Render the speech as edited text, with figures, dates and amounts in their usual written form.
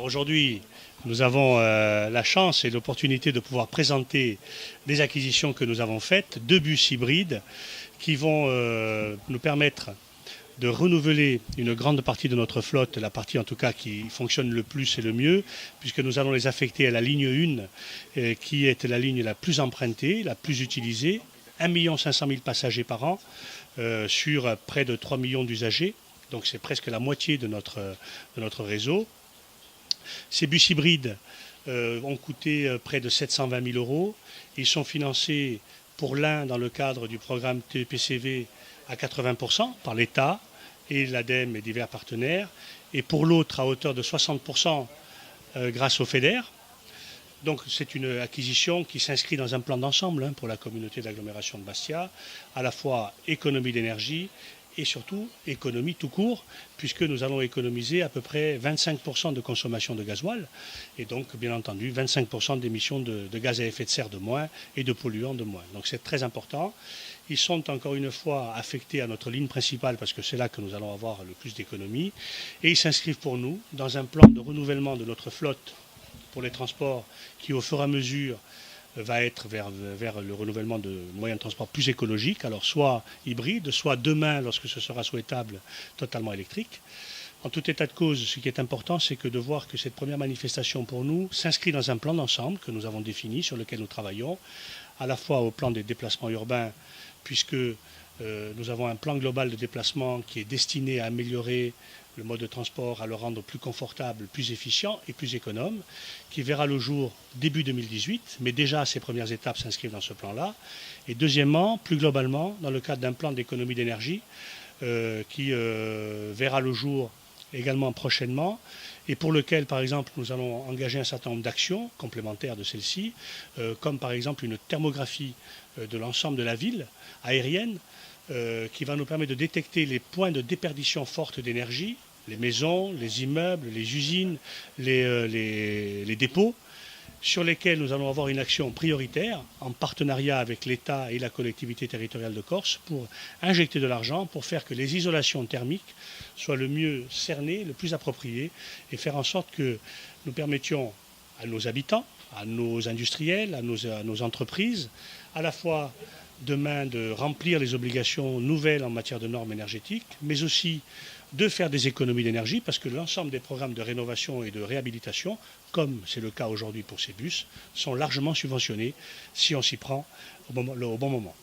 Aujourd'hui, nous avons la chance et l'opportunité de pouvoir présenter des acquisitions que nous avons faites, 2 bus hybrides qui vont nous permettre de renouveler une grande partie de notre flotte, la partie en tout cas qui fonctionne le plus et le mieux, puisque nous allons les affecter à la ligne 1, qui est la ligne la plus empruntée, la plus utilisée, 1 500 000 passagers par an, sur près de 3 millions d'usagers, donc c'est presque la moitié de notre réseau. Ces bus hybrides ont coûté près de 720 000 euros. Ils sont financés pour l'un dans le cadre du programme TPCV à 80% par l'État et l'ADEME et divers partenaires, et pour l'autre à hauteur de 60% grâce au FEDER. Donc c'est une acquisition qui s'inscrit dans un plan d'ensemble pour la communauté d'agglomération de Bastia, à la fois économie d'énergie et surtout économie tout court, puisque nous allons économiser à peu près 25% de consommation de gasoil, et donc bien entendu 25% d'émissions de gaz à effet de serre de moins et de polluants de moins. Donc c'est très important. Ils sont encore une fois affectés à notre ligne principale parce que c'est là que nous allons avoir le plus d'économies, et ils s'inscrivent pour nous dans un plan de renouvellement de notre flotte pour les transports qui au fur et à mesure va être vers le renouvellement de moyens de transport plus écologiques, alors soit hybrides, soit demain, lorsque ce sera souhaitable, totalement électriques. En tout état de cause, ce qui est important, c'est que de voir que cette première manifestation pour nous s'inscrit dans un plan d'ensemble que nous avons défini, sur lequel nous travaillons, à la fois au plan des déplacements urbains, puisque nous avons un plan global de déplacement qui est destiné à améliorer le mode de transport, à le rendre plus confortable, plus efficient et plus économe, qui verra le jour début 2018, mais déjà ces premières étapes s'inscrivent dans ce plan-là. Et deuxièmement, plus globalement, dans le cadre d'un plan d'économie d'énergie qui verra le jour également prochainement, et pour lequel, par exemple, nous allons engager un certain nombre d'actions complémentaires de celles-ci, comme par exemple une thermographie de l'ensemble de la ville aérienne, qui va nous permettre de détecter les points de déperdition forte d'énergie, les maisons, les immeubles, les usines, les dépôts, sur lesquels nous allons avoir une action prioritaire en partenariat avec l'État et la collectivité territoriale de Corse pour injecter de l'argent pour faire que les isolations thermiques soient le mieux cernées, le plus appropriées, et faire en sorte que nous permettions à nos habitants, à nos industriels, à nos entreprises, à la fois demain de remplir les obligations nouvelles en matière de normes énergétiques, mais aussi de faire des économies d'énergie, parce que l'ensemble des programmes de rénovation et de réhabilitation, comme c'est le cas aujourd'hui pour ces bus, sont largement subventionnés si on s'y prend au bon moment.